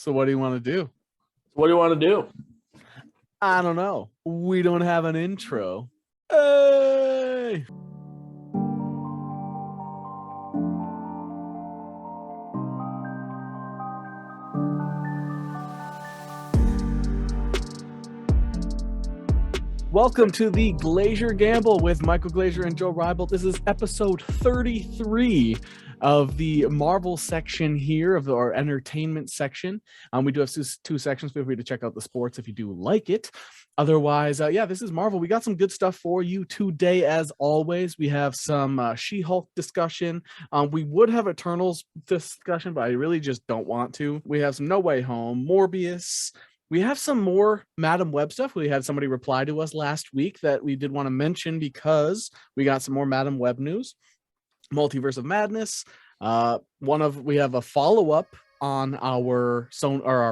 So what do you want to do? What do you want to do? I don't know. We don't have an intro. Hey! Welcome to the Glazier Gamble with Michael Glazier and Joe Rybel. This is episode 33 of the Marvel section here of our entertainment section. We do have two sections. Feel free to check out the sports if you do like it. Otherwise, this is Marvel. We got some good stuff for you today, as always. We have some She-Hulk discussion. We would have Eternals discussion, but I really just don't want to. We have some No Way Home, Morbius. We have some more Madam Web stuff. We had somebody reply to us last week that we did want to mention because we got some more Madam Web news. Multiverse of Madness. We have a follow-up on our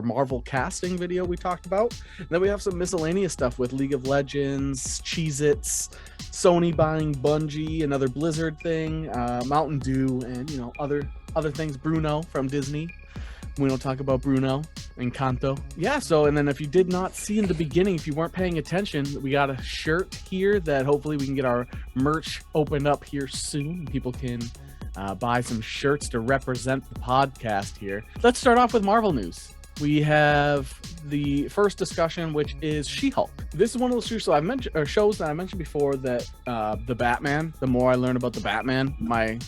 Marvel casting video we talked about. And then we have some miscellaneous stuff with League of Legends, Cheez-Its, Sony buying Bungie, another Blizzard thing, Mountain Dew, and other things. Bruno from Disney. We don't talk about Bruno and Encanto. And then if you did not see in the beginning, if you weren't paying attention, we got a shirt here that hopefully we can get our merch opened up here soon. People can buy some shirts to represent the podcast here. Let's start off with Marvel news. We have the first discussion, which is She-Hulk. This is one of those shows that I mentioned before that the Batman, the more I learn about the Batman, my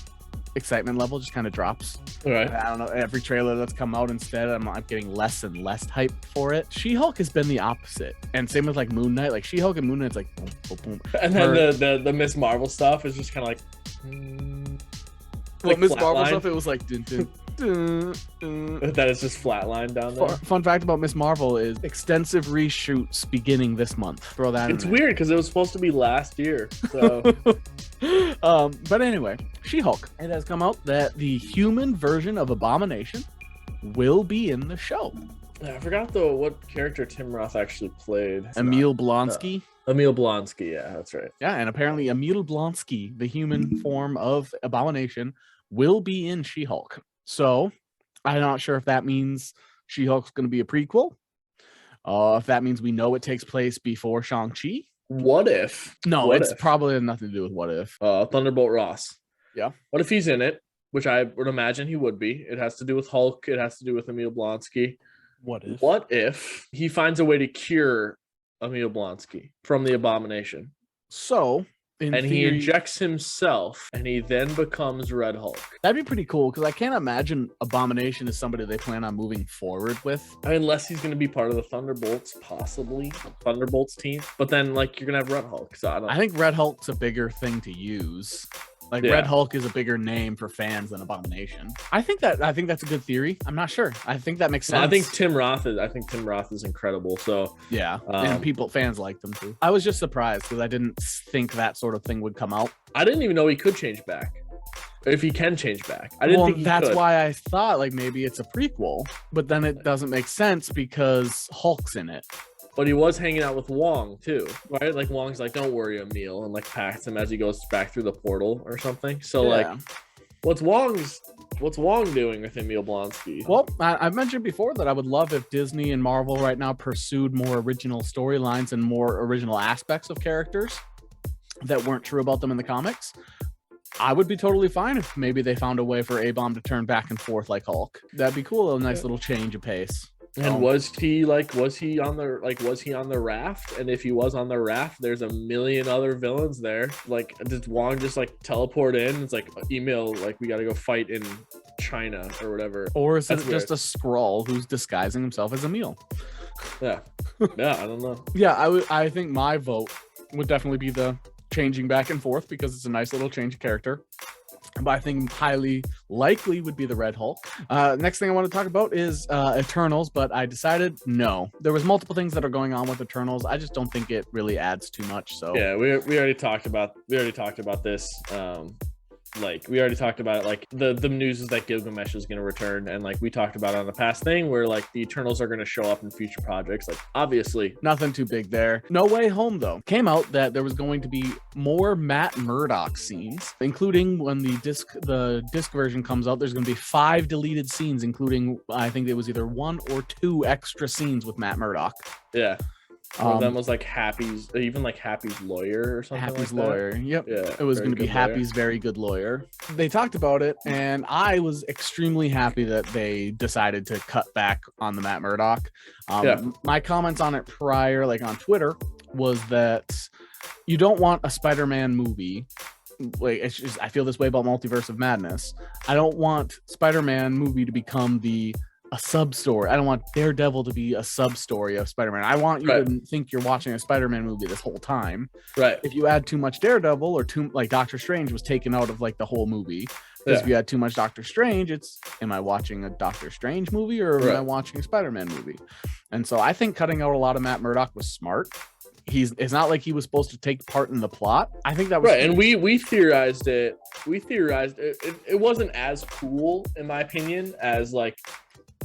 excitement level just kind of drops. All right. I don't know, every trailer that's come out instead, I'm getting less and less hype for it. She-Hulk has been the opposite, and same with like Moon Knight. Like She-Hulk and Moon Knight's like boom, boom, boom. And then the Miss Marvel stuff is just kind of like Miss Marvel stuff, it was like dun, dun, dun, dun. That is just flatlined down there. Fun fact about Miss Marvel is extensive reshoots beginning this month. Throw that in. It's weird because it was supposed to be last year. So but anyway, She-Hulk. It has come out that the human version of Abomination will be in the show. I forgot though what character Tim Roth actually played. Emil Blonsky. Emil Blonsky, yeah, that's right. Yeah, and apparently Emil Blonsky, the human form of Abomination, will be in She-Hulk. So I'm not sure if that means She-Hulk's going to be a prequel. If that means we know it takes place before Shang-Chi. What if? No, it's probably nothing to do with what if. Thunderbolt Ross. Yeah. What if he's in it? Which I would imagine he would be. It has to do with Hulk. It has to do with Emil Blonsky. What if he finds a way to cure Emil Blonsky from the Abomination? So, he injects himself, and he then becomes Red Hulk. That'd be pretty cool, because I can't imagine Abomination is somebody they plan on moving forward with. Unless he's going to be part of the Thunderbolts, possibly. Thunderbolts team. But then, you're going to have Red Hulk. So I think Red Hulk's a bigger thing to use. Red Hulk is a bigger name for fans than Abomination. I think that's a good theory. I'm not sure. I think that makes sense. I think Tim Roth is incredible. So yeah, and fans like them too. I was just surprised because I didn't think that sort of thing would come out. I didn't even know he could change back. If he can change back. I didn't think he that's could. Why I thought maybe it's a prequel, but then it doesn't make sense because Hulk's in it. But he was hanging out with Wong too, right? Wong's don't worry, Emil, and pats him as he goes back through the portal or something. So what's Wong doing with Emil Blonsky? Well, I've mentioned before that I would love if Disney and Marvel right now pursued more original storylines and more original aspects of characters that weren't true about them in the comics. I would be totally fine if maybe they found a way for A-Bomb to turn back and forth like Hulk. That'd be cool. A nice little change of pace. And was he on the raft? And if he was on the raft, there's a million other villains there. Did Wong just teleport in? It's email we gotta go fight in China or whatever. Or is it just a Skrull who's disguising himself as Emil? Yeah, I don't know. Yeah, I think my vote would definitely be the changing back and forth because it's a nice little change of character. But I think highly likely would be the Red Hulk. Next thing I want to talk about is Eternals, but I decided no. There was multiple things that are going on with Eternals. I just don't think it really adds too much. So yeah, we already talked about this Like we already talked about it. Like the news is that Gilgamesh is going to return, and like we talked about on the past thing where like the Eternals are going to show up in future projects. Like obviously nothing too big there. No Way Home though came out that there was going to be more Matt Murdock scenes, including when the disc version comes out. There's going to be 5 deleted scenes, including I think it was either 1 or 2 extra scenes with Matt Murdock. Yeah. One of them was like Happy's lawyer or something. Happy's like lawyer. That. Yep. Yeah, it was going to be Happy's very good lawyer. They talked about it, and I was extremely happy that they decided to cut back on the Matt Murdock. My comments on it prior, like on Twitter, was that you don't want a Spider-Man movie. Like it's just, I feel this way about Multiverse of Madness. I don't want Spider-Man movie to become a sub story. I don't want Daredevil to be a sub story of Spider-Man. I want you to think you're watching a Spider-Man movie this whole time. Right. If you add too much Daredevil or too like Doctor Strange was taken out of like the whole movie. Because if you add too much Doctor Strange, am I watching a Doctor Strange movie or am I watching a Spider-Man movie? And so I think cutting out a lot of Matt Murdock was smart. It's not like he was supposed to take part in the plot. I think that was right. And we theorized it. It wasn't as cool in my opinion as like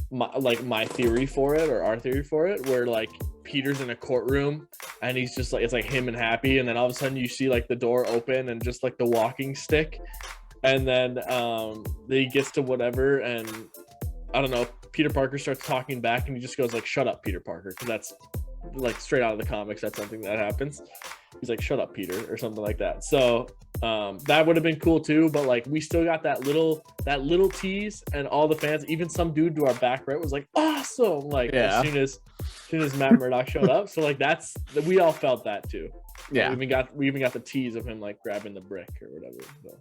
my theory for it or our theory for it, where like Peter's in a courtroom and he's just like, it's like him and Happy, and then all of a sudden you see like the door open and just like the walking stick, and then he gets to whatever, and I don't know, Peter Parker starts talking back and he just goes like, shut up, Peter Parker, because that's like straight out of the comics. That's something that happens. He's like, shut up, Peter, or something like that. So that would have been cool too, but like we still got that little tease, and all the fans, even some dude to our back right was like, awesome, like as soon as Matt Murdock showed up. So like we all felt that too. We even got the tease of him like grabbing the brick or whatever. So.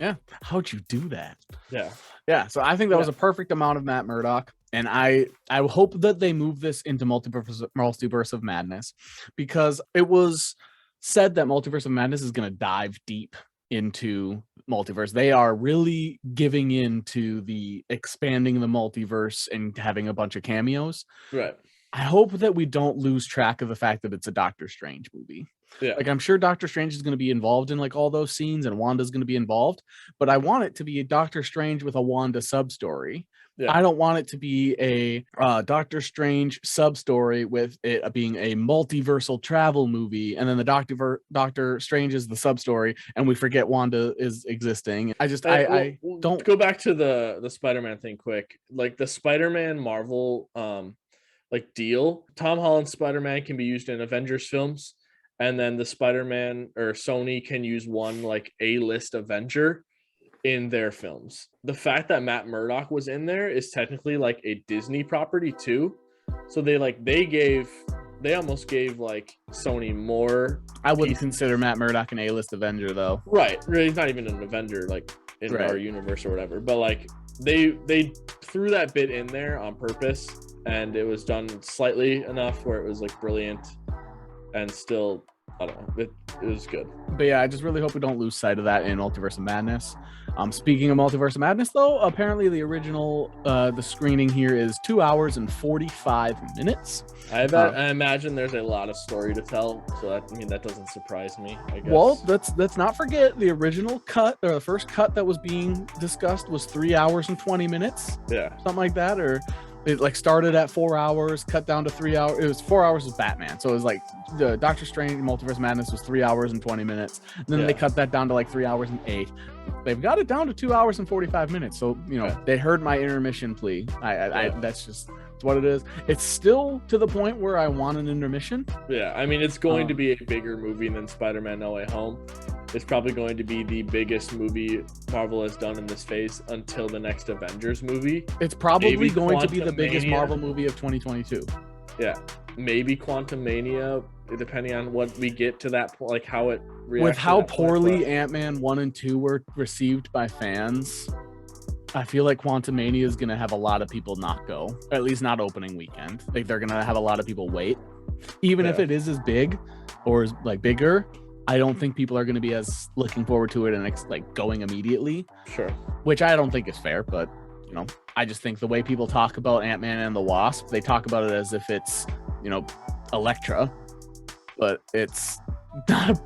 Yeah, how'd you do that? Yeah. So I think that was a perfect amount of Matt Murdock, and I hope that they move this into Multiverse of Madness, because it was said that Multiverse of Madness is going to dive deep into multiverse. They are really giving into the expanding the multiverse and having a bunch of cameos. Right. I hope that we don't lose track of the fact that it's a Doctor Strange movie. Yeah. Like I'm sure Doctor Strange is going to be involved in like all those scenes, and Wanda's going to be involved, but I want it to be a Doctor Strange with a Wanda sub story. Yeah. I don't want it to be a Doctor Strange sub story with it being a multiversal travel movie, and then the Doctor Strange is the sub story, and we forget Wanda is existing. I don't go back to the Spider-Man thing quick. Like the Spider-Man Marvel like deal, Tom Holland's Spider-Man can be used in Avengers films, and then the Spider-Man or Sony can use one like A-list Avenger in their films. The fact that Matt Murdock was in there is technically like a Disney property too. So they almost gave like Sony more. I wouldn't consider Matt Murdock an A-list Avenger though. Right. He's not even an Avenger like in our universe or whatever. But like they threw that bit in there on purpose, and it was done slightly enough where it was like brilliant, and still, I don't know, it was good. But yeah, I just really hope we don't lose sight of that in Multiverse of Madness. Speaking of Multiverse of Madness, though, apparently the original, the screening here is 2 hours and 45 minutes. I imagine there's a lot of story to tell, so that doesn't surprise me, I guess. Well, let's not forget the original cut, or the first cut that was being discussed was 3 hours and 20 minutes. Yeah. Something like that, or it like started at 4 hours, cut down to 3 hours. It was 4 hours with Batman. So it was like the Doctor Strange Multiverse Madness was 3 hours and 20 minutes. And then they cut that down to like 3 hours and 8. They've got it down to 2 hours and 45 minutes. So, they heard my intermission plea. That's just what it is. It's still to the point where I want an intermission. Yeah. I mean, it's going to be a bigger movie than Spider-Man No Way Home. It's probably going to be the biggest movie Marvel has done in this phase until the next Avengers movie. It's probably going to be the biggest Marvel movie of 2022. Yeah. Maybe Quantumania, depending on what we get to that point, like how it reacts. With how poorly Ant-Man 1 and 2 were received by fans, I feel like Quantumania is going to have a lot of people not go, at least not opening weekend. Like they're going to have a lot of people wait. Even if it is as big or like bigger, I don't think people are going to be as looking forward to it and like going immediately. Sure. Which I don't think is fair, but I just think the way people talk about Ant-Man and the Wasp, they talk about it as if it's, Elektra, but it's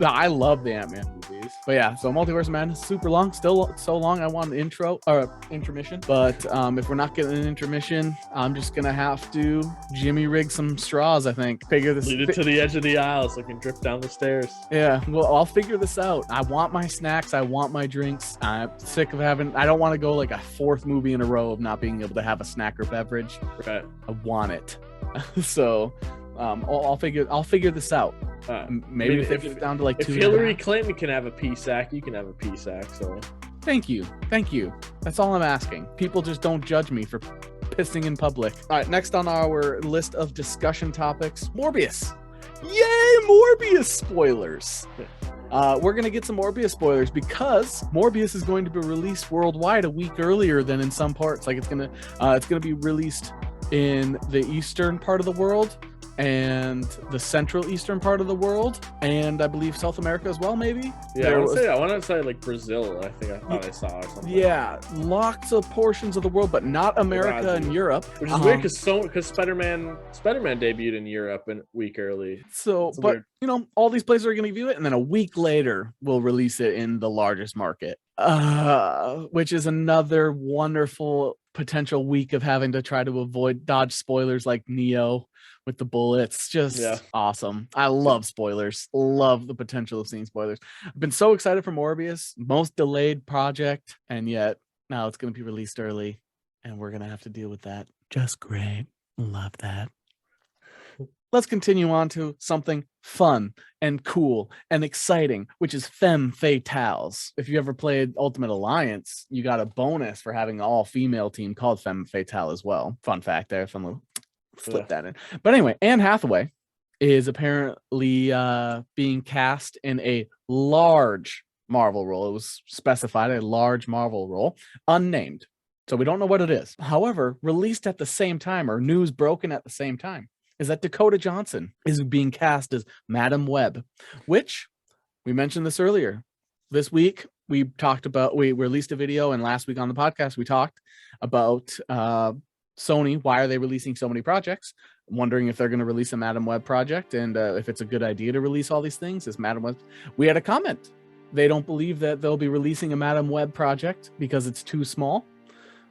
I love the Ant-Man movies. But yeah, so Multiverse of Madness, super long. Still so long, I want an intro or intermission. But if we're not getting an intermission, I'm just going to have to Jimmy rig some straws, I think. Lead it to the edge of the aisle so I can drip down the stairs. Yeah, well, I'll figure this out. I want my snacks. I want my drinks. I'm sick of I don't want to go like a fourth movie in a row of not being able to have a snack or beverage. Right. I want it. So I'll figure this out. Maybe if it's down to like 2. If Hillary Clinton can have a PSAC, you can have a PSAC. So thank you. That's all I'm asking. People just don't judge me for pissing in public. All right, next on our list of discussion topics, Morbius. Yay, Morbius spoilers. We're gonna get some Morbius spoilers because Morbius is going to be released worldwide a week earlier than in some parts. Like it's gonna be released in the eastern part of the world and the central eastern part of the world, and I believe South America as well, maybe. Yeah, I want to say like Brazil. I thought I saw or something. Yeah, lots of portions of the world, but not America and Europe. Which is weird because Spider-Man debuted in Europe a week early. So, but weird. You know, all these places are going to view it, and then a week later we'll release it in the largest market, which is another wonderful potential week of having to try to dodge spoilers like Neo with the bullets. Just awesome. I love spoilers. Love the potential of seeing spoilers. I've been so excited for Morbius, most delayed project, and yet now it's going to be released early, and we're going to have to deal with that. Just great. Love that. Let's continue on to something fun and cool and exciting, which is Femme Fatales. If you ever played Ultimate Alliance, you got a bonus for having an all-female team called Femme Fatale as well. Fun fact there. Fun little slip that in. But anyway, Anne Hathaway is apparently being cast in a large Marvel role. It was specified a large Marvel role, unnamed. So we don't know what it is. However, released at the same time, or news broken at the same time, is that Dakota Johnson is being cast as Madam Web, which we mentioned this earlier. This week, we released a video, and last week on the podcast, we talked about Sony. Why are they releasing so many projects? I'm wondering if they're going to release a Madam Web project, and if it's a good idea to release all these things as Madam Web. We had a comment. They don't believe that they'll be releasing a Madam Web project because it's too small.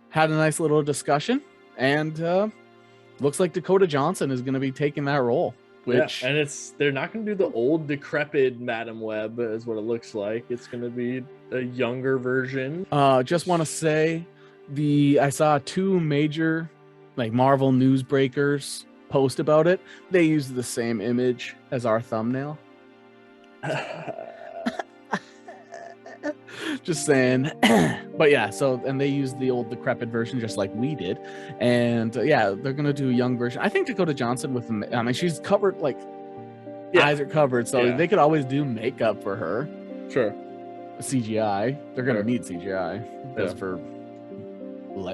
Had a nice little discussion, and looks like Dakota Johnson is going to be taking that role. Which, yeah, and they're not going to do the old decrepit Madam Web, is what it looks like. It's going to be a younger version. Just want to say, I saw 2 major like Marvel newsbreakers post about it. They used the same image as our thumbnail. Just saying. But yeah, and they used the old decrepit version just like we did, and they're gonna do a young version. I think Dakota Johnson with she's covered, like eyes are covered, so they could always do makeup for her. Sure. CGI, they're gonna need CGI just for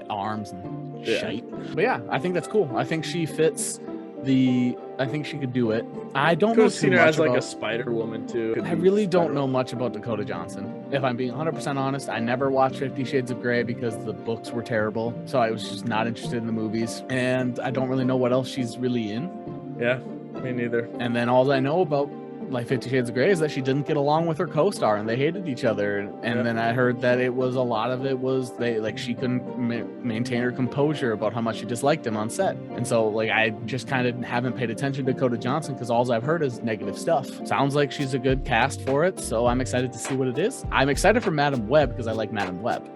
arms and shite. But yeah, I think that's cool. I think she fits I think she could do it. I don't know too much as like a Spider Woman too. I really don't know much about Dakota Johnson. If I'm being 100% honest, I never watched 50 Shades of Grey because the books were terrible. So I was just not interested in the movies. And I don't really know what else she's really in. Yeah, me neither. And then all I know about like 50 Shades of Grey is that she didn't get along with her co-star and they hated each other. And then I heard that a lot of it was she couldn't maintain her composure about how much she disliked him on set. And so like I just kind of haven't paid attention to Dakota Johnson because all I've heard is negative stuff. Sounds like she's a good cast for it, so I'm excited to see what it is. I'm excited for Madam Web because I like Madam Web.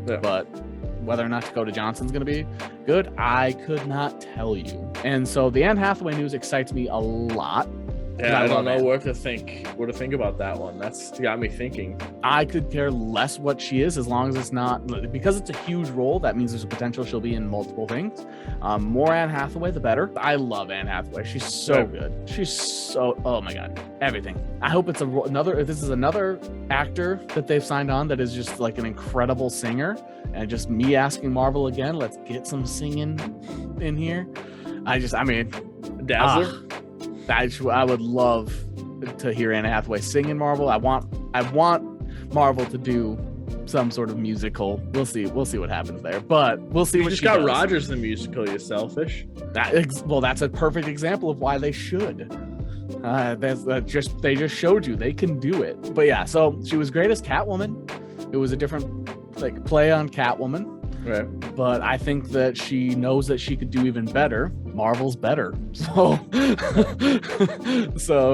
Yeah. But whether or not Dakota Johnson's going to be good, I could not tell you. And so the Anne Hathaway news excites me a lot. Yeah, I don't know what to think about that one. That's got me thinking. I could care less what she is as long as it's not, because it's a huge role. That means there's a potential she'll be in multiple things. More Anne Hathaway, the better. I love Anne Hathaway. She's so good. She's so, oh my God, everything. I hope it's this is another actor that they've signed on that is just like an incredible singer. And just me asking Marvel again, let's get some singing in here. Dazzler. I would love to hear Anne Hathaway sing in Marvel. I want Marvel to do some sort of musical. We'll see what happens there. But we'll see. You just got Rogers the musical. You selfish. That's a perfect example of why they should. They just showed you they can do it. But yeah, so she was great as Catwoman. It was a different play on Catwoman. Right. But I think that she knows that she could do even better. Marvel's better. So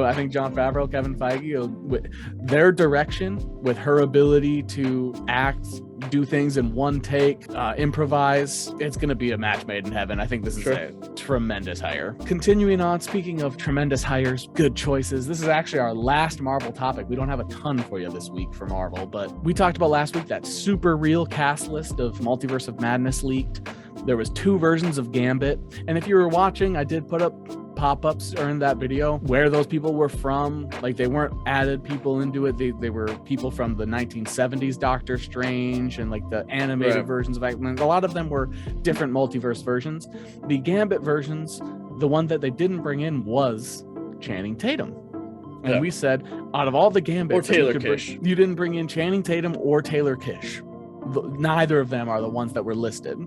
I think Jon Favreau, Kevin Feige, with their direction, with her ability to act, do things in one take, improvise, it's going to be a match made in heaven. I think this is a tremendous hire. Continuing on, speaking of tremendous hires, good choices, this is actually our last Marvel topic. We don't have a ton for you this week for Marvel, but we talked about last week that super real cast list of Multiverse of Madness leaked. There was 2 versions of Gambit, and if you were watching, I did put up pop-ups during that video where those people were from. Like, they weren't added people into it. They were people from the 1970s Doctor Strange and like the animated versions of X-Men. A lot of them were different multiverse versions. The Gambit versions, the one that they didn't bring in was Channing Tatum. And we said, out of all the Gambits, or Taylor Kish, you didn't bring in Channing Tatum or Taylor Kish. Neither of them are the ones that were listed.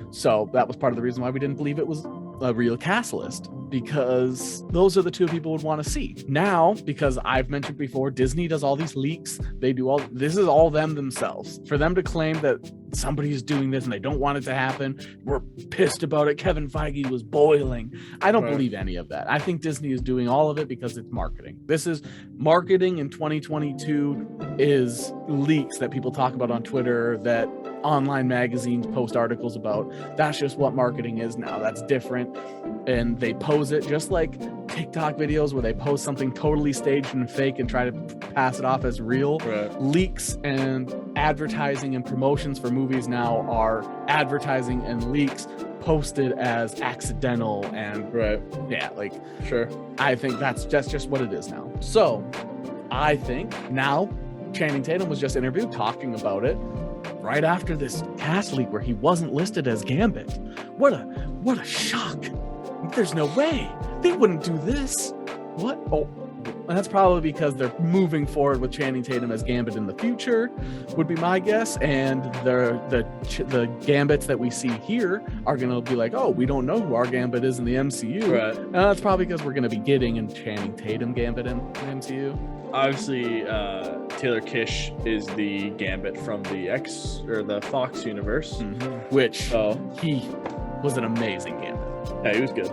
So that was part of the reason why we didn't believe it was a real cast list, because those are the 2 people would want to see. Now, because I've mentioned before, Disney does all these leaks. They do all, this is all them themselves. For them to claim that somebody's doing this and they don't want it to happen, we're pissed about it, Kevin Feige was boiling. I don't believe any of that. I think Disney is doing all of it because it's marketing. This is marketing in 2022 is leaks that people talk about on Twitter, that online magazines post articles about. That's just what marketing is now. That's different. And they pose it just like TikTok videos where they post something totally staged and fake and try to pass it off as real. Leaks and advertising and promotions for movies now are advertising and leaks posted as accidental and I think that's just what it is now. So I think now Channing Tatum was just interviewed talking about it right after this cast leak where he wasn't listed as Gambit. What a shock. There's no way they wouldn't do this. What? Oh, and that's probably because they're moving forward with Channing Tatum as Gambit in the future, would be my guess. And the Gambits that we see here are going to be like, oh, we don't know who our Gambit is in the MCU. That's probably because we're going to be getting a Channing Tatum Gambit in the MCU. Obviously, Taylor Kish is the Gambit from the Fox universe, which he was an amazing Gambit. Yeah, he was good.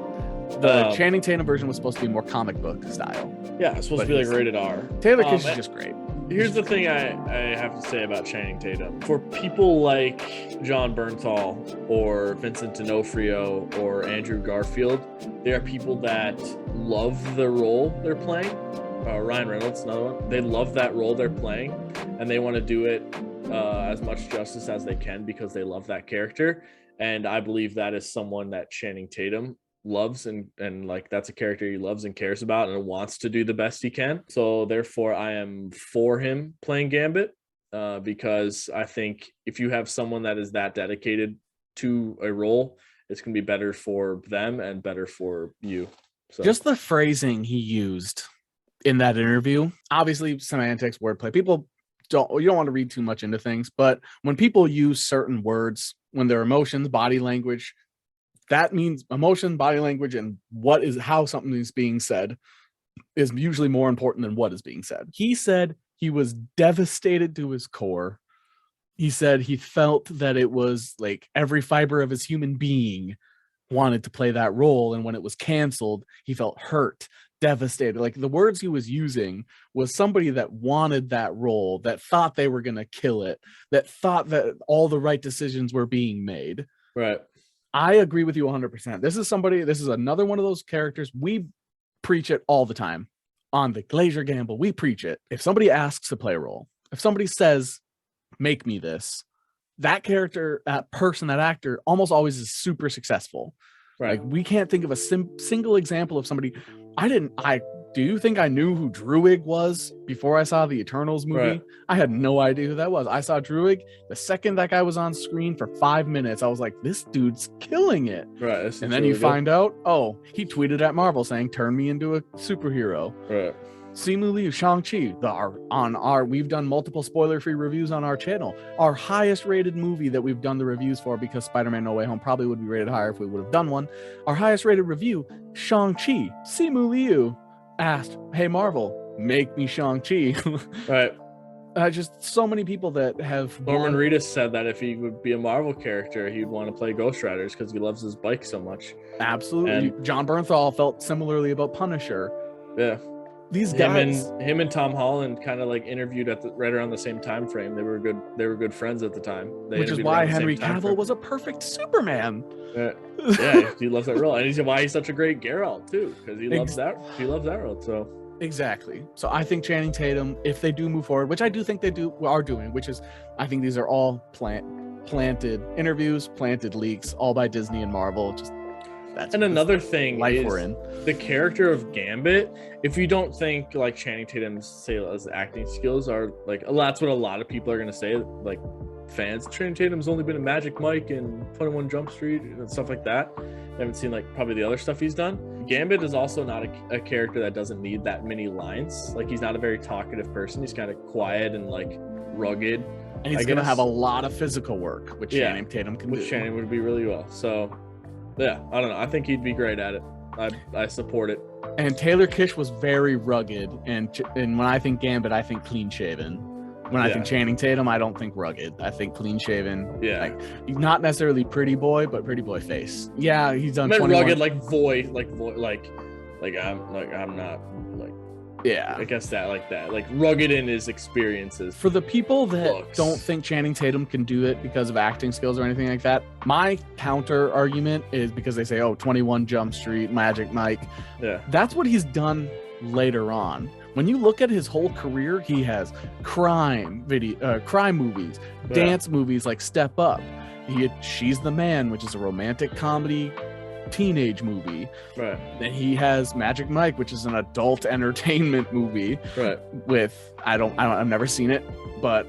The Channing Tatum version was supposed to be more comic book style. Yeah, it's supposed to be like rated R. Taylor Kish is just great. Here's the thing I have to say about Channing Tatum. For people like John Bernthal or Vincent D'Onofrio or Andrew Garfield, they are people that love the role they're playing. Ryan Reynolds, another one. They love that role they're playing, and they want to do it as much justice as they can because they love that character. And I believe that is someone that Channing Tatum loves, and like that's a character he loves and cares about and wants to do the best he can. So therefore, I am for him playing Gambit because I think if you have someone that is that dedicated to a role, it's going to be better for them and better for you. So just the phrasing he used in that interview, obviously semantics, wordplay. You don't want to read too much into things, but when people use certain words, when their emotions, body language, that means emotion, body language, and how something is being said is usually more important than what is being said. He said he was devastated to his core. He said he felt that it was like every fiber of his human being wanted to play that role, and when it was canceled, he felt hurt, devastated. Like the words he was using was somebody that wanted that role, that thought they were going to kill it, that thought that all the right decisions were being made. Right. I agree with you 100%. This is another one of those characters. We preach it all the time on the Glacier Gamble. We preach it. If somebody asks to play a role, if somebody says, make me this, that character, that person, that actor almost always is super successful. Right. Like we can't think of a single example of somebody. Do you think I knew who Druig was before I saw the Eternals movie? Right. I had no idea who that was. I saw Druig the second that guy was on screen for 5 minutes. I was like, this dude's killing it. Right. And then you find out, he tweeted at Marvel saying, turn me into a superhero. Right. Simu Liu, Shang-Chi, we've done multiple spoiler-free reviews on our channel. Our highest rated movie that we've done the reviews for, because Spider-Man No Way Home probably would be rated higher if we would have done one. Our highest rated review, Shang-Chi, Simu Liu, asked, "Hey Marvel, make me Shang-Chi." Right. Just so many people that have. Norman Reedus said that if he would be a Marvel character, he'd want to play Ghost Riders because he loves his bike so much. Absolutely. And John Bernthal felt similarly about Punisher. Yeah. These guys, him and Tom Holland kind of like interviewed right around the same time frame. They were good friends at the time. Which is why Henry Cavill was a perfect Superman. Yeah, he loves that role, and he's why he's such a great Geralt too, because he loves that role. So exactly. So I think Channing Tatum, if they do move forward, which I do think they are doing, which is I think these are all planted interviews, planted leaks, all by Disney and Marvel. And another thing is we're in. The character of Gambit. If you don't think like Channing Tatum's acting skills are like, that's what a lot of people are gonna say, like fans. Channing Tatum's only been in Magic Mike and 21 Jump Street and stuff like that. I haven't seen like probably the other stuff he's done. Gambit is also not a character that doesn't need that many lines. Like he's not a very talkative person. He's kind of quiet and like rugged. And he's gonna have a lot of physical work, which Channing Tatum can do. Which Channing would be really well. So. Yeah, I don't know. I think he'd be great at it. I support it. And Taylor Kitsch was very rugged, and when I think Gambit, I think clean shaven. When I think Channing Tatum, I don't think rugged. I think clean shaven. Yeah, like not necessarily pretty boy, but pretty boy face. Yeah, he's done. 21. Rugged, like I'm not like. Yeah, I guess that, like rugged in his experiences. For the people that don't think Channing Tatum can do it because of acting skills or anything like that, my counter argument is because they say, 21 Jump Street, Magic Mike. Yeah. That's what he's done later on. When you look at his whole career, he has crime movies, dance movies like Step Up. She's the Man, which is a romantic comedy teenage movie. Right. Then he has Magic Mike, which is an adult entertainment movie. Right. With I've never seen it, but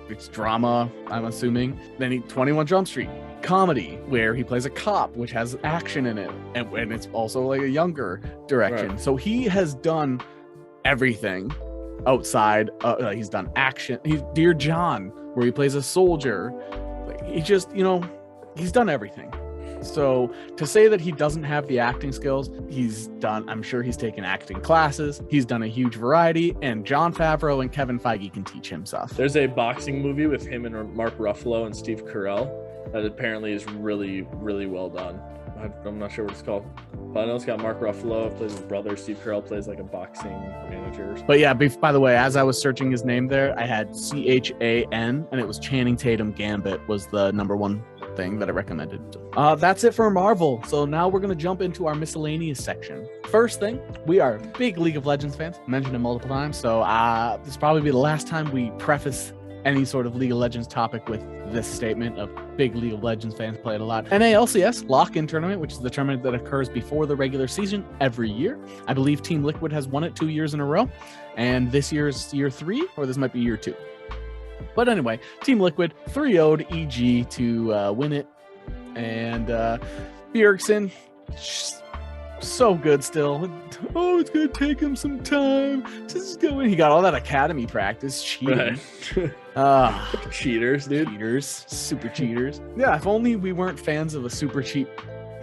it's drama, I'm assuming. Then 21 Jump Street, comedy, where he plays a cop, which has action in it, and it's also like a younger direction. Right. So he has done everything outside. He's done action. He's Dear John, where he plays a soldier. Like he just, he's done everything. So to say that he doesn't have the acting skills, I'm sure he's taken acting classes. He's done a huge variety, and Jon Favreau and Kevin Feige can teach him stuff. There's a boxing movie with him and Mark Ruffalo and Steve Carell that apparently is really, really well done. I'm not sure what it's called, but I know it's got Mark Ruffalo plays his brother. Steve Carell plays like a boxing manager. But yeah, by the way, as I was searching his name there, I had CHAN, and it was Channing Tatum Gambit was the number one thing that I recommended. That's it for Marvel. So now we're going to jump into our miscellaneous section. First thing, we are big League of Legends fans. Mentioned it multiple times. So this will probably be the last time we preface any sort of League of Legends topic with this statement of big League of Legends fans play it a lot. NALCS lock-in tournament, which is the tournament that occurs before the regular season every year. I believe Team Liquid has won it 2 years in a row, and this year's year 3, or this might be year 2. But anyway, Team Liquid 3-0'd EG to win it, and Bjergsen, so good still. It's gonna take him some time. Just go in. He got all that academy practice cheating. Right. Cheaters, dude. Cheaters, super cheaters. Yeah, if only we weren't fans of a super cheap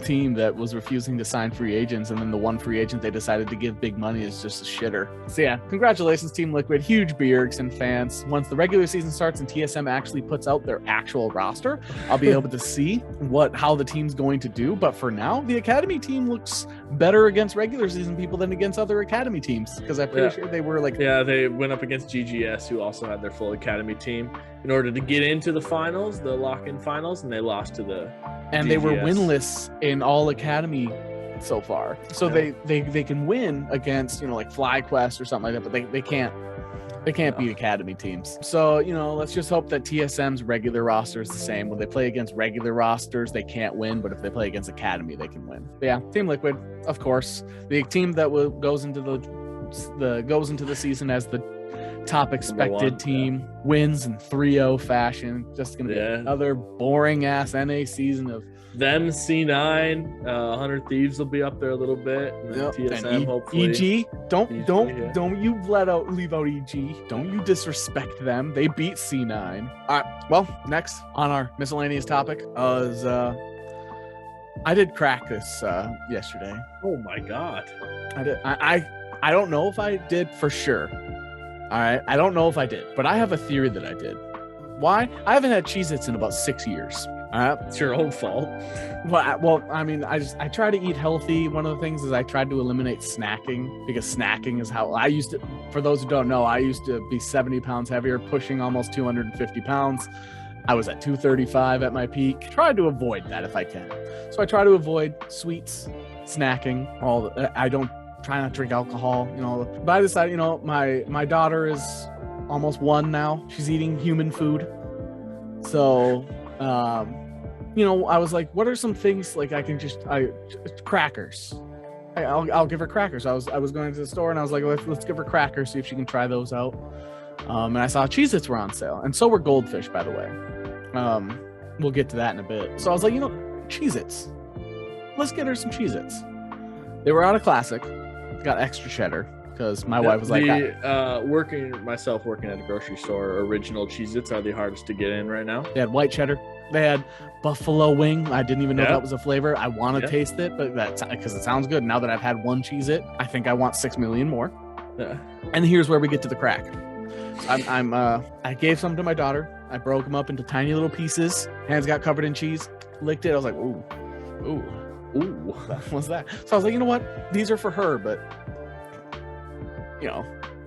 team that was refusing to sign free agents, and then the one free agent they decided to give big money is just a shitter. So yeah, congratulations Team Liquid, huge Bjergsen fans. Once the regular season starts and TSM actually puts out their actual roster, I'll be able to see how the team's going to do. But for now, the academy team looks better against regular season people than against other academy teams, because I'm pretty sure they were like they went up against GGS, who also had their full academy team in order to get into the finals, the lock-in finals, and they lost to the GGS. They were winless in all academy so far, so they can win against like FlyQuest or something like that, but they can't beat academy teams. So let's just hope that TSM's regular roster is the same. When they play against regular rosters, they can't win, but if they play against academy, they can win. But yeah, Team Liquid, of course, the team that goes into the season as the top expected team, wins in 3-0 fashion. Just gonna be another boring ass NA season of them. C9, 100 Thieves will be up there a little bit. And TSM, hopefully. EG, don't you leave out EG. Don't you disrespect them. They beat C9. All right. Well, next on our miscellaneous topic is I did crack this yesterday. Oh my god. I did. I don't know if I did for sure. All right. I don't know if I did, but I have a theory that I did. Why? I haven't had Cheez-Its in about 6 years. All right. It's your own fault. Well, I mean, I try to eat healthy. One of the things is I tried to eliminate snacking, because snacking is how I used to, for those who don't know, I used to be 70 pounds heavier, pushing almost 250 pounds. I was at 235 at my peak. Try to avoid that if I can. So I try to avoid sweets, snacking, I don't try not to drink alcohol, but I decided, my daughter is almost 1 now. She's eating human food. So, I was like, what are some things like I can crackers. I'll give her crackers. I was going to the store and I was like, let's give her crackers, see if she can try those out. And I saw Cheez-Its were on sale, and so were Goldfish, by the way. We'll get to that in a bit. So I was like, Cheez-Its. Let's get her some Cheez-Its. They were out of classic. Got extra cheddar because my wife was like, working at a grocery store, original Cheez-Its are the hardest to get in right now. They had white cheddar. They had buffalo wing. I didn't even know that was a flavor. I want to taste it, but that's because it sounds good. Now that I've had one Cheez-It, I think I want 6 million more. Yeah. And here's where we get to the crack. I gave some to my daughter. I broke them up into tiny little pieces. Hands got covered in cheese. Licked it. I was like, ooh. What's that? So I was like, you know what? These are for her, but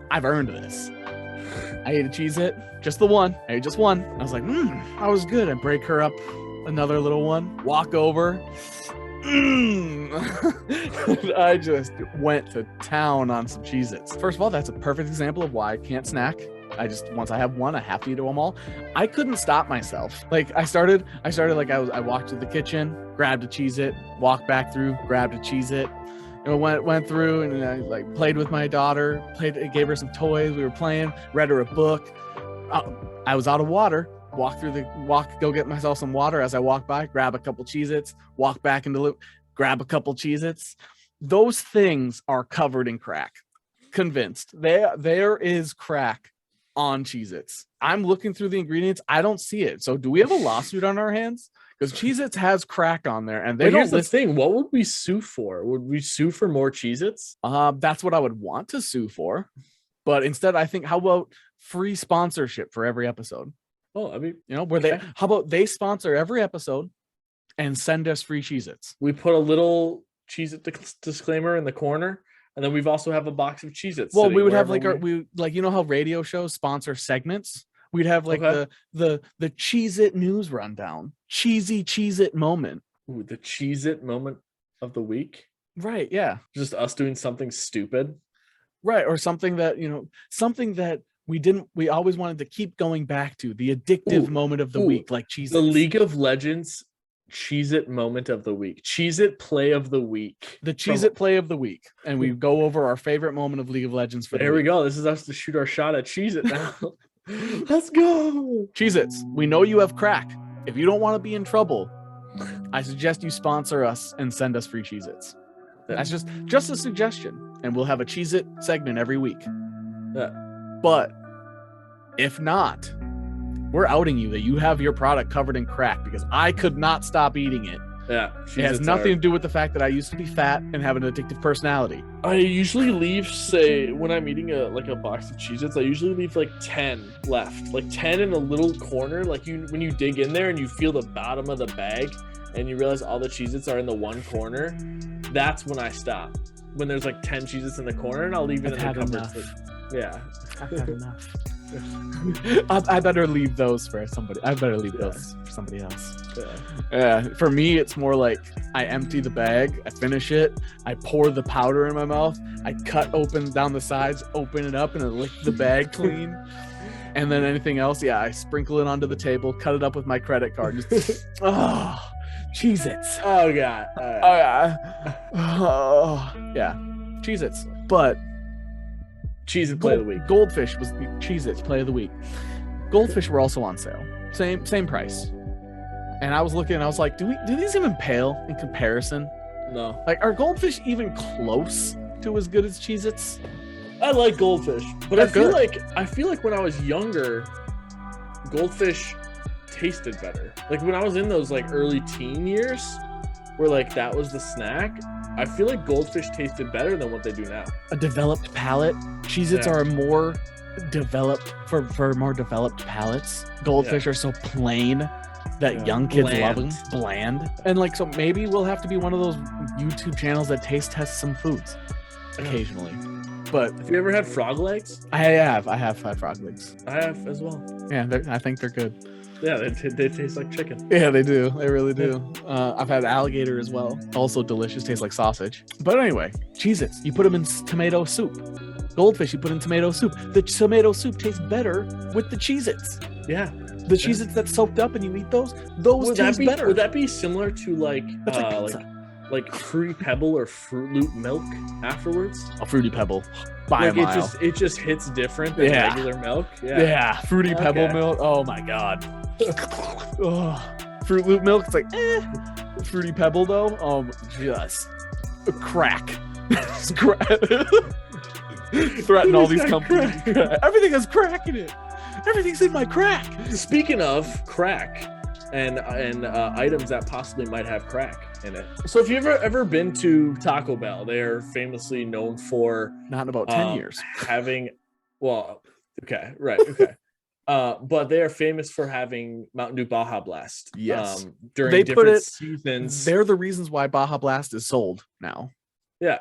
I've earned this. I ate a Cheez-It, just the one. I ate just one. I was like, that was good. I break her up another little one. Walk over. I just went to town on some Cheez-Its. First of all, that's a perfect example of why I can't snack. Once I have one, I have to eat them all. I couldn't stop myself. Like I walked to the kitchen, grabbed a Cheez-It, walked back through, grabbed a Cheez-It. Went through and I played with my daughter, gave her some toys. We were playing, read her a book. I was out of water. Go get myself some water. As I walk by, grab a couple Cheez-Its, walk back into the loop, grab a couple Cheez-Its. Those things are covered in crack. Convinced. There is crack on Cheez-Its. I'm looking through the ingredients. I don't see it. So do we have a lawsuit on our hands? Because Cheez-Its has crack on there, and here's the thing. What would we sue for? Would we sue for more Cheez-Its? That's what I would want to sue for. But instead, I think, how about free sponsorship for every episode? Oh, I mean, how about they sponsor every episode and send us free Cheez-Its? We put a little Cheez-It disclaimer in the corner, and then we've also have a box of Cheez-Its. Well, we would have how radio shows sponsor segments. We'd have the Cheez-It news rundown, cheesy Cheez-It moment. Ooh, the Cheez-It moment of the week. Right. Yeah. Just us doing something stupid. Right. Or something that, something that we always wanted to keep going back to, the addictive moment of the week, like Cheez-Its. The League of Legends Cheez-It moment of the week. Cheez-It play of the week. The Cheez-It play of the week. And we go over our favorite moment of League of Legends for There we go. This is us to shoot our shot at Cheez-It now. Let's go. Cheez-Its, we know you have crack. If you don't want to be in trouble, I suggest you sponsor us and send us free Cheez-Its. That's just a suggestion. And we'll have a Cheez-It segment every week. Yeah. But if not, we're outing you that you have your product covered in crack, because I could not stop eating it. Yeah. It has nothing to do with the fact that I used to be fat and have an addictive personality. I usually leave, when I'm eating a box of Cheez-Its, I usually leave 10 left. 10 in a little corner. When you dig in there and you feel the bottom of the bag and you realize all the Cheez-Its are in the one corner, that's when I stop. When there's 10 Cheez-Its in the corner, and I'll leave it in the cupboard. Yeah. I've had enough. I better leave those for somebody. I better leave those for somebody else. Yeah. For me, it's more like I empty the bag, I finish it, I pour the powder in my mouth, I cut open down the sides, open it up, and I lick the bag clean. And then anything else, I sprinkle it onto the table, cut it up with my credit card. Just, Cheez-Its. Oh god. Oh yeah. Cheez-Its. But Cheez-It play of the week. Goldfish was Cheez-Its play of the week. Goldfish were also on sale. Same price. And I was looking, and I was like, do these even pale in comparison? No. Are Goldfish even close to as good as Cheez-Its? I like Goldfish, but I feel like when I was younger, Goldfish tasted better. When I was in those early teen years, where like that was the snack, I feel like Goldfish tasted better than what they do now. A developed palate. Cheez-Its are more developed for more developed palates. Goldfish are so plain that young kids love them. Bland. And like, so maybe we'll have to be one of those YouTube channels that taste tests some foods occasionally. But have you ever had frog legs? I have had frog legs. I have as well. Yeah, I think they're good. Yeah, they taste like chicken. Yeah, they do. They really do. I've had alligator as well. Also delicious. Tastes like sausage. But anyway, Cheez-Its, you put them in tomato soup. Goldfish, you put in tomato soup. The tomato soup tastes better with the Cheez-Its. Yeah. The Cheez-Its that's soaked up and you eat those taste better. Would that be similar to like Fruity Pebble or Fruit Loop milk afterwards? A Fruity Pebble. By a mile. It just hits different than regular milk. Yeah. Fruity Pebble milk. Oh my God. Fruit Loop milk, it's like Fruity Pebble though, just a crack. Threaten all these companies. Everything has crack in it. Everything's in my crack. Speaking of crack and items that possibly might have crack in it. So if you've ever been to Taco Bell, they are famously known for not in about 10 years having but they are famous for having Mountain Dew Baja Blast. Yes. During different seasons. They're the reasons why Baja Blast is sold now. Yeah.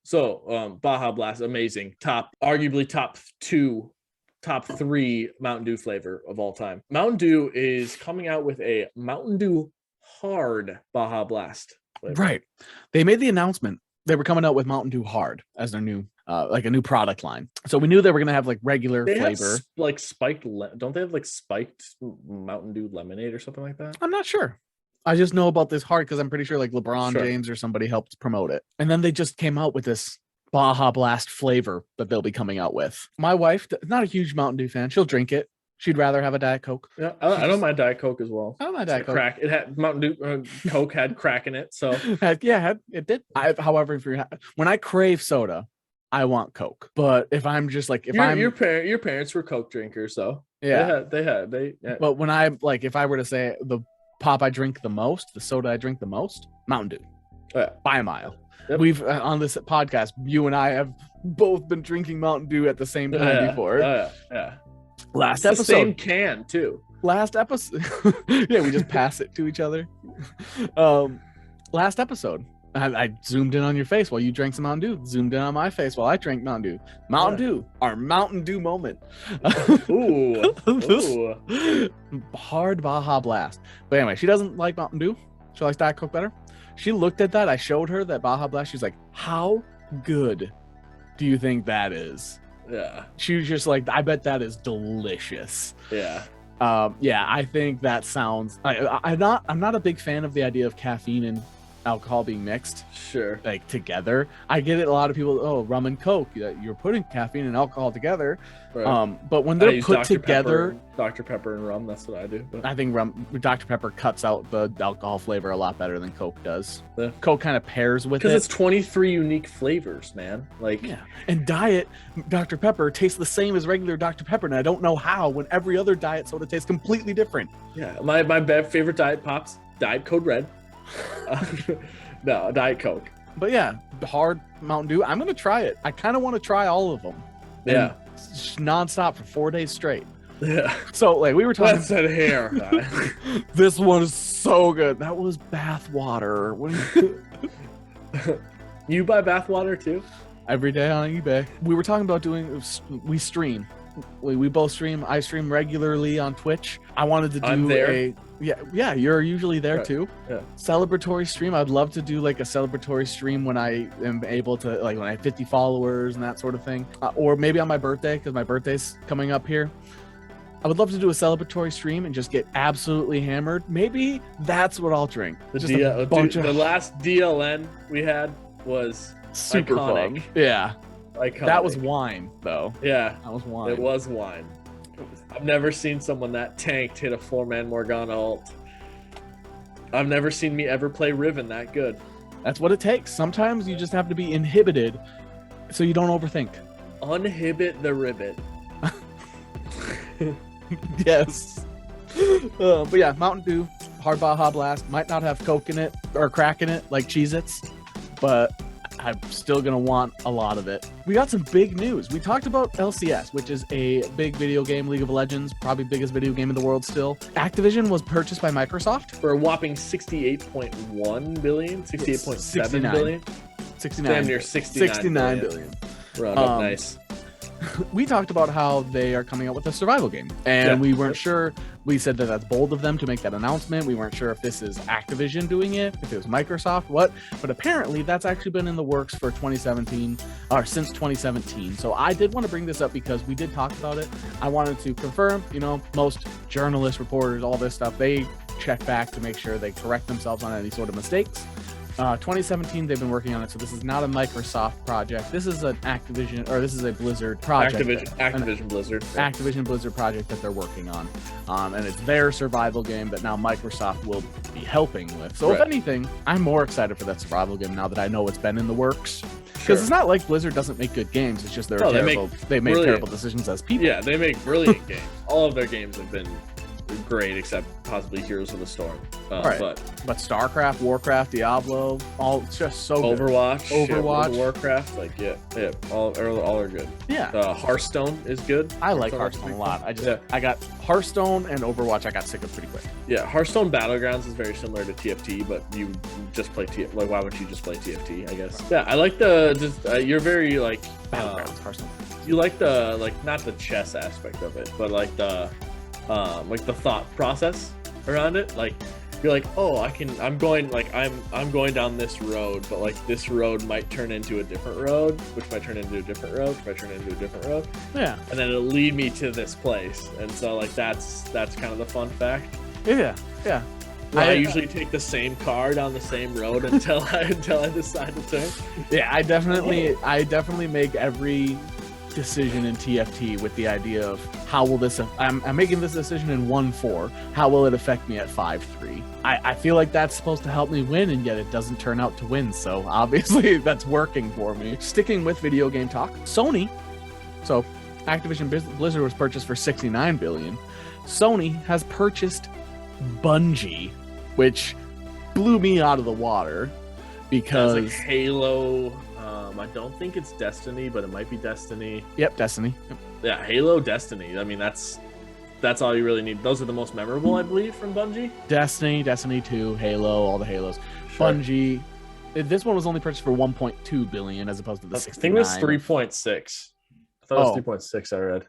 So Baja Blast, amazing. Arguably top 3 Mountain Dew flavor of all time. Mountain Dew is coming out with a Mountain Dew Hard Baja Blast flavor. Right. They made the announcement they were coming out with Mountain Dew Hard as their new like a new product line. So we knew they were going to have like regular flavor. Like spiked, don't they have like spiked Mountain Dew lemonade or something like that? I'm not sure. I just know about this Hard because I'm pretty sure like LeBron James or somebody helped promote it. And then they just came out with this Baja Blast flavor that they'll be coming out with. My wife, not a huge Mountain Dew fan. She'll drink it. She'd rather have a Diet Coke. Yeah, I don't mind Diet Coke as well. I don't mind Diet Coke. Crack. It had Mountain Dew Coke had crack in it, so it did. However, when I crave soda, I want Coke. But if I'm just like your parents were Coke drinkers, so they had. But when if I were to say the pop I drink the most, the soda I drink the most, Mountain Dew, by a mile. Yep. We've on this podcast, you and I have both been drinking Mountain Dew at the same time before. Last episode, the same can too. Last episode, we just pass it to each other. Last episode, I zoomed in on your face while you drank some Mountain Dew. Zoomed in on my face while I drank Mountain Dew. Mountain Dew, our Mountain Dew moment. Ooh. Hard Baja Blast. But anyway, she doesn't like Mountain Dew. She likes Diet Coke better. She looked at that. I showed her that Baja Blast. She's like, "How good do you think that is?" Yeah. She was just like, "I bet that is delicious." Yeah. I think that sounds. I'm not a big fan of the idea of caffeine and alcohol being mixed. Sure. Like together. I get it. A lot of people, rum and Coke. You're putting caffeine and alcohol together. Right. But when they're put together, Dr. Pepper and rum. That's what I do. But I think Dr. Pepper cuts out the alcohol flavor a lot better than Coke does. Yeah. Coke kind of pairs with it because it's 23 unique flavors, man. And Diet Dr. Pepper tastes the same as regular Dr. Pepper, and I don't know how. When every other diet soda tastes completely different. Yeah, my favorite diet pops, Diet Code Red. No, Diet Coke. But yeah, Hard Mountain Dew. I'm gonna try it. I kind of want to try all of them. Yeah, nonstop for 4 days straight. Yeah. So we were talking. That's that hair. This one is so good. That was bath water. You buy bath water too? Every day on eBay. We were talking about we stream. We both stream. I stream regularly on Twitch. I wanted to do you're usually there too. Yeah. Celebratory stream. I'd love to do like a celebratory stream when I am able to, like when I have 50 followers and that sort of thing. Or maybe on my birthday, because my birthday's coming up here. I would love to do a celebratory stream and just get absolutely hammered. Maybe that's what I'll drink. The last DLN we had was super iconic. Fun. Yeah. Iconic. That was wine, though. Yeah. That was wine. It was wine. I've never seen someone that tanked hit a 4-man Morgana ult. I've never seen me ever play Riven that good. That's what it takes. Sometimes you just have to be inhibited so you don't overthink. Unhibit the ribbit. Yes. But yeah, Mountain Dew hard Baja Blast might not have Coke in it or crack in it like Cheez-Its, but I'm still going to want a lot of it. We got some big news. We talked about LCS, which is a big video game, League of Legends, probably biggest video game in the world still. Activision was purchased by Microsoft for a whopping 68.1 billion, 68.7 billion. 69. Damn near 69 billion. Round up nice. We talked about how they are coming out with a survival game, and we weren't sure. We said that that's bold of them to make that announcement. We weren't sure if this is Activision doing it, if it was Microsoft, what. But apparently that's actually been in the works for 2017, or since 2017. So I did want to bring this up because we did talk about it. I wanted to confirm, most journalists, reporters, all this stuff, they check back to make sure they correct themselves on any sort of mistakes. 2017 they've been working on it, so this is not a Microsoft project. This is an Activision, or this is a Blizzard project. Activision Blizzard. Activision Blizzard project that they're working on, and it's their survival game that now Microsoft will be helping with. So if anything, I'm more excited for that survival game now that I know it's been in the works. Because it's not like Blizzard doesn't make good games. It's just they make terrible decisions as people. Yeah, they make brilliant games. All of their games have been great, except possibly Heroes of the Storm. But StarCraft, Warcraft, Diablo, all just so Overwatch, good. Overwatch, Warcraft, all are good. Yeah, Hearthstone is good. I like Hearthstone a lot. I got Hearthstone and Overwatch. I got sick of pretty quick. Yeah, Hearthstone Battlegrounds is very similar to TFT, but you just play TFT. Like, why wouldn't you just play TFT? I guess. Yeah, I like you're very Battlegrounds, Hearthstone. You like not the chess aspect of it, but the thought process around it. Like, you're like, oh, I'm going down this road, but this road might turn into a different road, which might turn into a different road, which might turn into a different road. Yeah. And then it'll lead me to this place. And so that's kind of the fun fact. Yeah. Yeah. I usually take the same car down the same road until I decide to turn. Yeah, I definitely make every decision in TFT with the idea of how will this, I'm making this decision in 1-4, how will it affect me at 5-3? I feel like that's supposed to help me win, and yet it doesn't turn out to win, so obviously that's working for me. Sticking with video game talk, Sony, so Activision Blizzard was purchased for $69 billion. Sony has purchased Bungie, which blew me out of the water because it's like Halo. I don't think it's Destiny, but it might be Destiny. Yep, Destiny. Yep. Yeah, Halo, Destiny. I mean, that's all you really need. Those are the most memorable, I believe, from Bungie. Destiny 2, Halo, all the Halos. Sure. Bungie. This one was only purchased for $1.2 billion as opposed to the 69. I think it was 3.6. I thought it was 3.6. I read.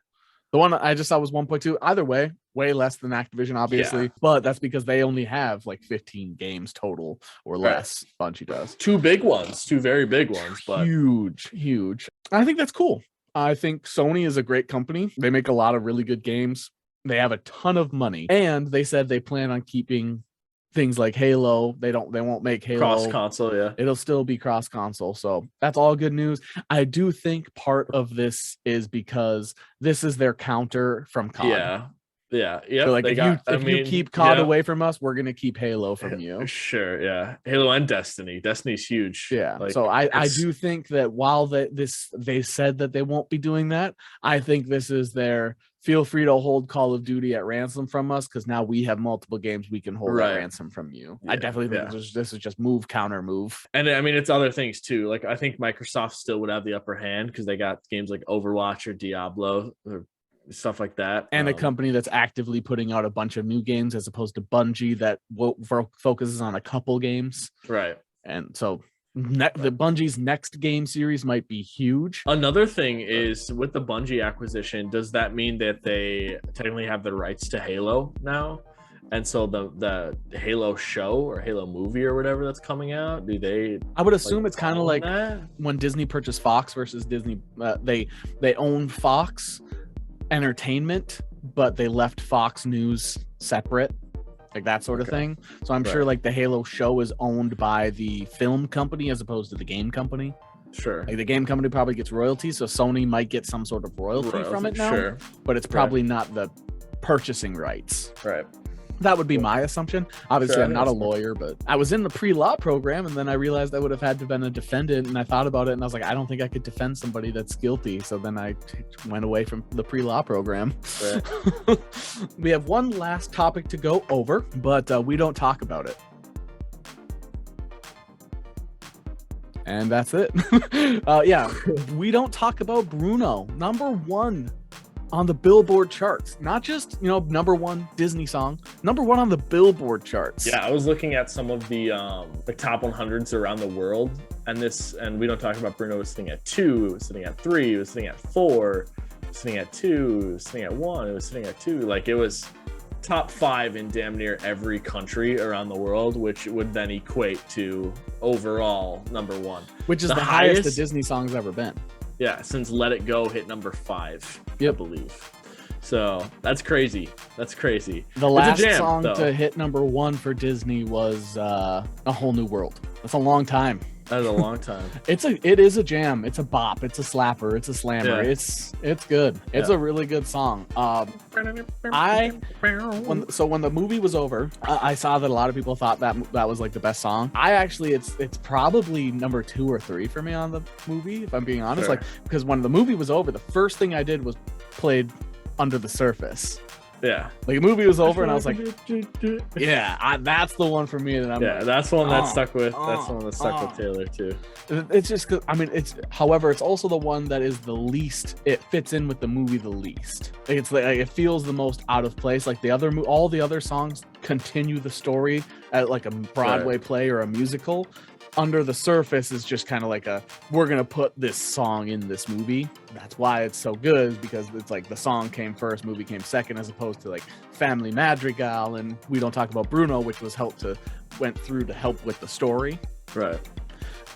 The one I just saw was 1.2. Either way, way less than Activision, obviously. Yeah. But that's because they only have 15 games total or less. Right. Bungie does. Two very big ones. But huge. I think that's cool. I think Sony is a great company. They make a lot of really good games. They have a ton of money. And they said they plan on keeping things like Halo. They won't make Halo cross console. Yeah, it'll still be cross console. So that's all good news. I do think part of this is because this is their counter from COD. Yeah. So if you keep COD away from us, we're gonna keep Halo from you. Sure. Yeah. Halo and Destiny's huge. Yeah. So I do think that while they said that they won't be doing that, I think this is their feel free to hold Call of Duty at ransom from us, because now we have multiple games we can hold at ransom from you. Yeah, I definitely think this is just counter move. And I mean, it's other things too. Like, I think Microsoft still would have the upper hand because they got games like Overwatch or Diablo or stuff like that. And a company that's actively putting out a bunch of new games as opposed to Bungie that focuses on a couple games. Right. And so the Bungie's next game series might be huge. Another thing is, with the Bungie acquisition, does that mean that they technically have the rights to Halo now? And so the Halo show or Halo movie or whatever that's coming out, do they? I would assume it's kind of like when Disney purchased Fox versus Disney. They own Fox Entertainment, but they left Fox News separate. Like that sort of thing. So I'm sure the Halo show is owned by the film company as opposed to the game company. Sure. Like the game company probably gets royalties, so Sony might get some sort of royalty from it now. Sure. But it's probably not the purchasing rights. Right. That would be my assumption. Obviously, Sure, I'm not a that's fair. lawyer, but I was in the pre-law program, and then I realized I would have had to been a defendant, and I thought about it, and I was like, I don't think I could defend somebody that's guilty. So then I went away from the pre-law program. Right. We have one last topic to go over, but we don't talk about it. And that's it. Yeah, we don't talk about Bruno, number 1 on the Billboard charts. Not just, number 1 Disney song, number 1 on the Billboard charts. Yeah, I was looking at some of the top 100s around the world, and we don't talk about Bruno was sitting at 2, it was sitting at 3, it was sitting at 4, it was sitting at 2, it was sitting at 1, it was sitting at 2. Like, it was top 5 in damn near every country around the world, which would then equate to overall number 1, which is the highest a Disney song's ever been. Yeah, since Let It Go hit number 5, yep. I believe. So that's crazy. That's crazy. The last song to hit number 1 for Disney was A Whole New World. That's a long time. That is a long time. It is a jam. It's a bop. It's a slapper. It's a slammer. Yeah. It's good. It's a really good song. When the movie was over, I saw that a lot of people thought that was like the best song. It's probably number 2 or 3 for me on the movie, if I'm being honest. Sure. Like, because when the movie was over, the first thing I did was played Under the Surface. Yeah, like the movie was over and I was like, yeah, that's the one for me. That I'm that's the one that stuck with. That's the one that stuck with Taylor too. It's just, however, it's also the one that is the least. It fits in with the movie the least. It's like it feels the most out of place. Like all the other songs continue the story at like a Broadway play or a musical. Under the Surface is just kind of like we're gonna put this song in this movie. That's why it's so good, because it's like the song came first, movie came second, as opposed to like Family Madrigal and We Don't Talk About Bruno, which went through to help with the story. Right.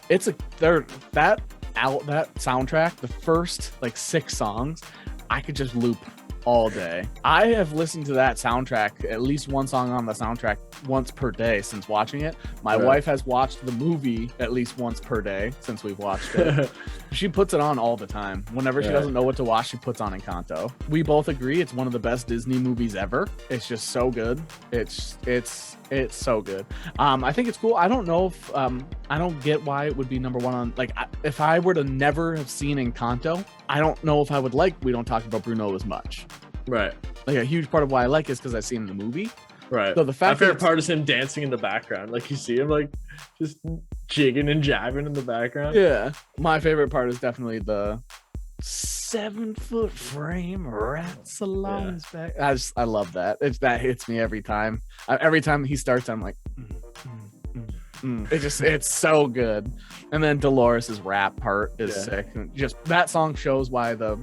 That soundtrack, the first like 6 songs, I could just loop all day. I have listened to that soundtrack, at least one song on the soundtrack, once per day since watching it. My wife has watched the movie at least once per day since we've watched it. She puts it on all the time. Whenever she doesn't know what to watch, she puts on Encanto. We both agree it's one of the best Disney movies ever. It's just so good. It's so good. I think it's cool. I don't know if I don't get why it would be number 1 on, like, if I were to never have seen Encanto, I don't know if I would like We Don't Talk About Bruno as much. Right. Like, a huge part of why I like it is because I've seen the movie. Right. So the fact my favorite part is him dancing in the background. Like, you see him like just jigging and jabbing in the background. Yeah. My favorite part is definitely the 7-foot frame wraps along his back. I love that. That hits me every time. Every time he starts, I'm like, it's so good. And then Dolores's rap part is sick. Just that song shows why the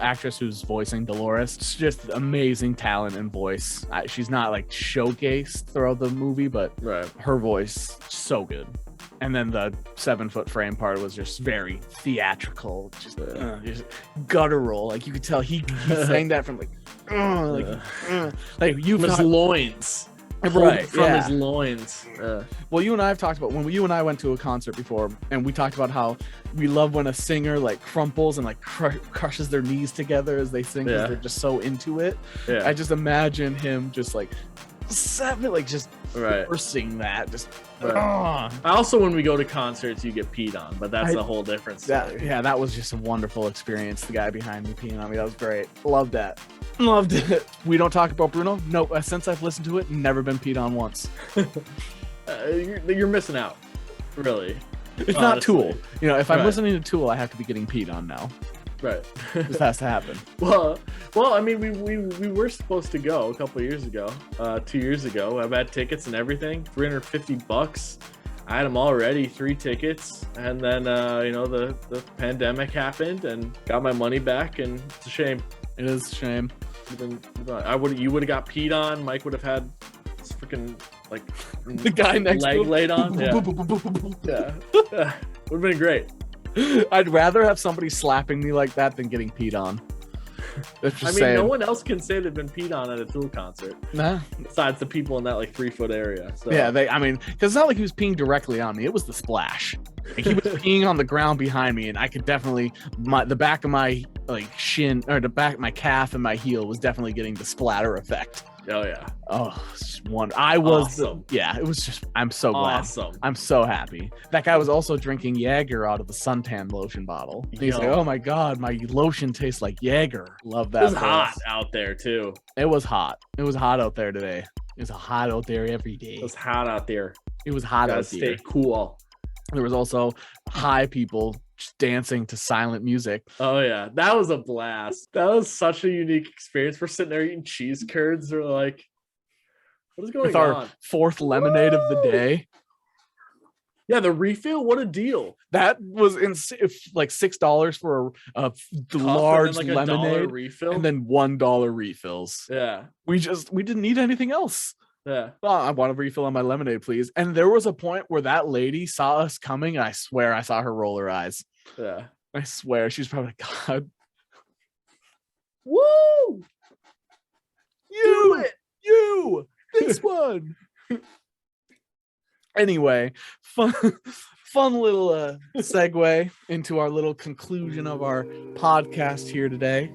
actress who's voicing Dolores, it's just amazing talent and voice. She's not like showcased throughout the movie, but her voice so good. And then the 7-foot frame part was just very theatrical, just guttural. Like, you could tell he sang that from like you've his loins. Right, from his loins. Well, you and I have talked about when you and I went to a concert before, and we talked about how we love when a singer like crumples and like crushes their knees together as they sing, because they're just so into it. Yeah. I just imagine him just like forcing that. Just also, when we go to concerts, you get peed on, but that's a whole different story. That was just a wonderful experience. The guy behind me peeing on me, that was great. Loved that. Loved it. We Don't Talk About Bruno. No, since I've listened to it, never been peed on once. You're missing out, really. It's honestly not Tool. If I'm listening to Tool, I have to be getting peed on now. Right. This has to happen. Well, I mean, we were supposed to go a couple of years ago, 2 years ago. I've had tickets and everything, $350. I had them already, 3 tickets, and then the pandemic happened and got my money back, and it's a shame. It is a shame. You would have got peed on. Mike would have had this freaking like the guy next leg to him laid on. Yeah. Would have been great. I'd rather have somebody slapping me like that than getting peed on. No one else can say they've been peed on at a Tool concert. Nah. Besides the people in that like 3-foot area. So. Yeah, because it's not like he was peeing directly on me. It was the splash. Like, he was peeing on the ground behind me, and I could definitely the back of my like shin, or the back of my calf and my heel was definitely getting the splatter effect. Oh yeah. Oh, it's just one. I was Awesome. it was just. I'm so glad. Awesome. I'm so happy. That guy was also drinking Jaeger out of the suntan lotion bottle. And he's like, "Oh my god, my lotion tastes like Jaeger." Love that. It was hot out there too. It was hot. It was hot out there today. It was hot out there every day. It was hot out there. It was hot Gotta out there. stay cool. There was also high people just dancing to silent music. Oh yeah, that was a blast. That was such a unique experience. We're sitting there eating cheese curds. We're like, what is going With on? our fourth lemonade of the day. Yeah, the refill. What a deal! That was like $6 for a large like lemonade $1 refill, and then $1 refills. Yeah, we didn't need anything else. Yeah. Oh, I want a refill on my lemonade, please. And there was a point where that lady saw us coming, and I swear I saw her roll her eyes. Yeah. I swear she's probably like, God. Woo! You this one. Anyway, fun little segue into our little conclusion of our podcast here today.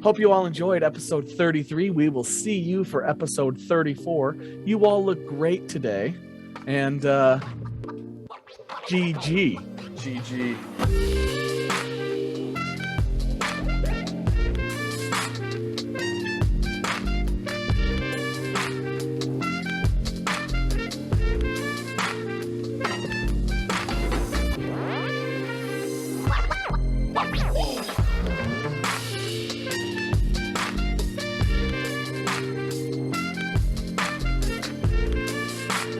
Hope you all enjoyed episode 33. We will see you for episode 34. You all look great today. And GG. GG.